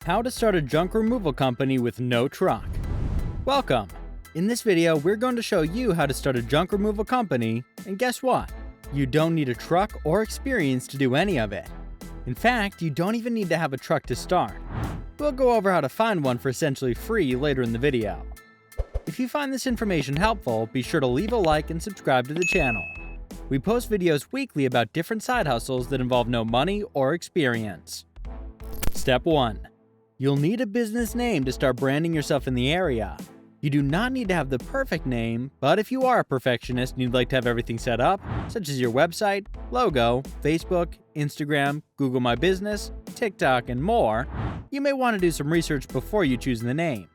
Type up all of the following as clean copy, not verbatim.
How to start a junk removal company with no truck. Welcome! In this video, we're going to show you how to start a junk removal company, and guess what? You don't need a truck or experience to do any of it. In fact, you don't even need to have a truck to start. We'll go over how to find one for essentially free later in the video. If you find this information helpful, be sure to leave a like and subscribe to the channel. We post videos weekly about different side hustles that involve no money or experience. Step 1. You'll need a business name to start branding yourself in the area. You do not need to have the perfect name, but if you are a perfectionist and you'd like to have everything set up, such as your website, logo, Facebook, Instagram, Google My Business, TikTok, and more, you may want to do some research before you choose the name.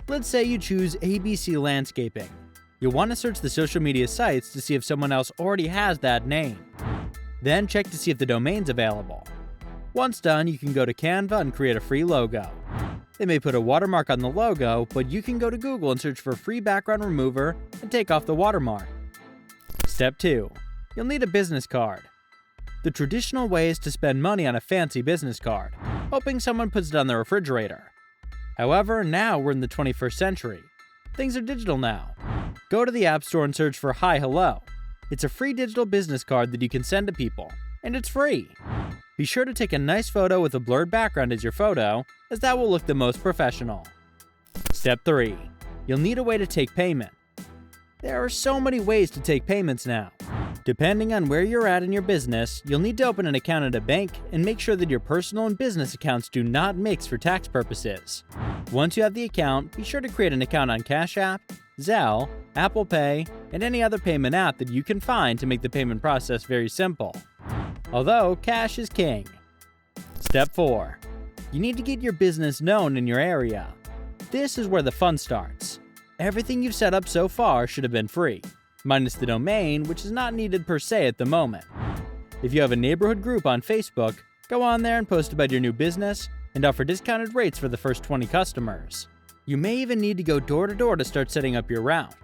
Let's say you choose ABC Landscaping. You'll want to search the social media sites to see if someone else already has that name. Then check to see if the domain's available. Once done, you can go to Canva and create a free logo. They may put a watermark on the logo, but you can go to Google and search for free background remover and take off the watermark. Step 2. You'll need a business card. The traditional way is to spend money on a fancy business card, hoping someone puts it on the refrigerator. However, now we're in the 21st century. Things are digital now. Go to the App Store and search for Hi Hello. It's a free digital business card that you can send to people, and it's free. Be sure to take a nice photo with a blurred background as your photo, as that will look the most professional. Step 3. You'll need a way to take payment. There are so many ways to take payments now. Depending on where you're at in your business, you'll need to open an account at a bank and make sure that your personal and business accounts do not mix for tax purposes. Once you have the account, be sure to create an account on Cash App, Zelle, Apple Pay, and any other payment app that you can find to make the payment process very simple. Although, cash is king. Step 4. You need to get your business known in your area. This is where the fun starts. Everything you've set up so far should have been free, minus the domain, which is not needed per se at the moment. If you have a neighborhood group on Facebook, go on there and post about your new business and offer discounted rates for the first 20 customers. You may even need to go door to door to start setting up your route.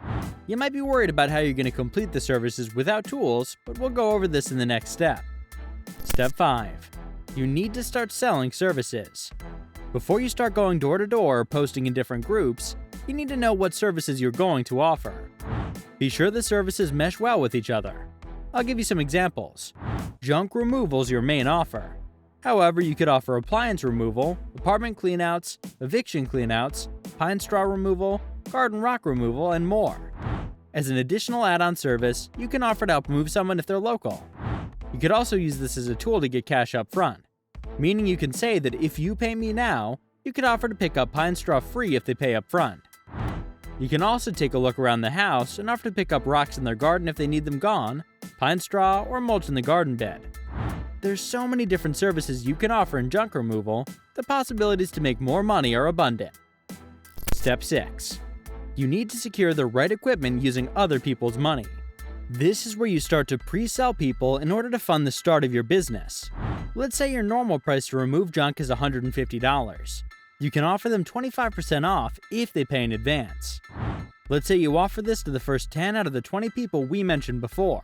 You might be worried about how you're going to complete the services without tools, but we'll go over this in the next step. Step 5. You need to start selling services. Before you start going door to door or posting in different groups, you need to know what services you're going to offer. Be sure the services mesh well with each other. I'll give you some examples. Junk removal is your main offer. However, you could offer appliance removal, apartment cleanouts, eviction cleanouts, pine straw removal, garden rock removal, and more. As an additional add-on service, you can offer to help move someone if they're local. You could also use this as a tool to get cash up front, meaning you can say that if you pay me now, you could offer to pick up pine straw free if they pay up front. You can also take a look around the house and offer to pick up rocks in their garden if they need them gone, pine straw, or mulch in the garden bed. There's so many different services you can offer in junk removal, the possibilities to make more money are abundant. Step 6. You need to secure the right equipment using other people's money. This is where you start to pre-sell people in order to fund the start of your business. Let's say your normal price to remove junk is $150. You can offer them 25% off if they pay in advance. Let's say you offer this to the first 10 out of the 20 people we mentioned before.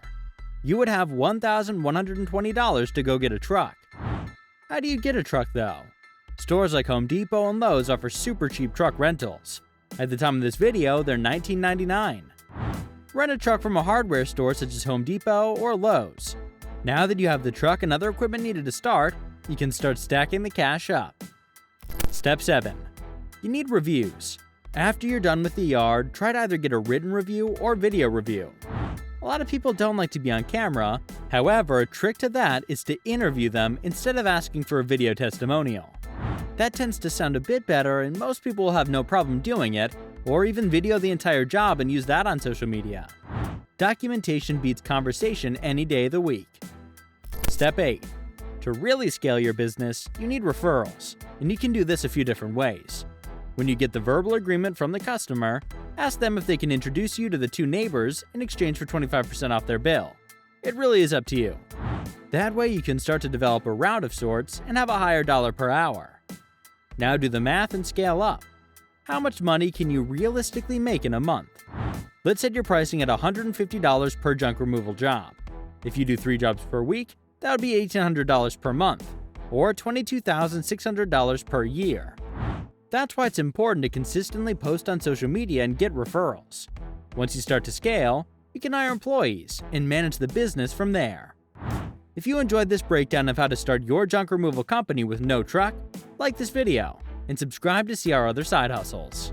You would have $1,120 to go get a truck. How do you get a truck though? Stores like Home Depot and Lowe's offer super cheap truck rentals. At the time of this video, they're $19.99. Rent a truck from a hardware store such as Home Depot or Lowe's. Now that you have the truck and other equipment needed to start, you can start stacking the cash up. Step 7. You need reviews. After you're done with the yard, try to either get a written review or video review. A lot of people don't like to be on camera, however, a trick to that is to interview them instead of asking for a video testimonial. That tends to sound a bit better and most people will have no problem doing it, or even video the entire job and use that on social media. Documentation beats conversation any day of the week. Step 8. To really scale your business, you need referrals, and you can do this a few different ways. When you get the verbal agreement from the customer, ask them if they can introduce you to the 2 neighbors in exchange for 25% off their bill. It really is up to you. That way you can start to develop a route of sorts and have a higher dollar per hour. Now do the math and scale up. How much money can you realistically make in a month? Let's set your pricing at $150 per junk removal job. If you do 3 jobs per week, that would be $1,800 per month. or $22,600 per year. That's why it's important to consistently post on social media and get referrals. Once you start to scale, you can hire employees and manage the business from there. If you enjoyed this breakdown of how to start your junk removal company with no truck, like this video and subscribe to see our other side hustles.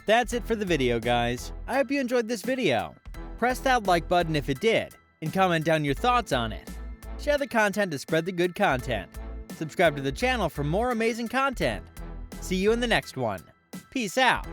That's it for the video, guys. I hope you enjoyed this video. Press that like button if it did, and comment down your thoughts on it. Share the content to spread the good content. Subscribe to the channel for more amazing content. See you in the next one. Peace out.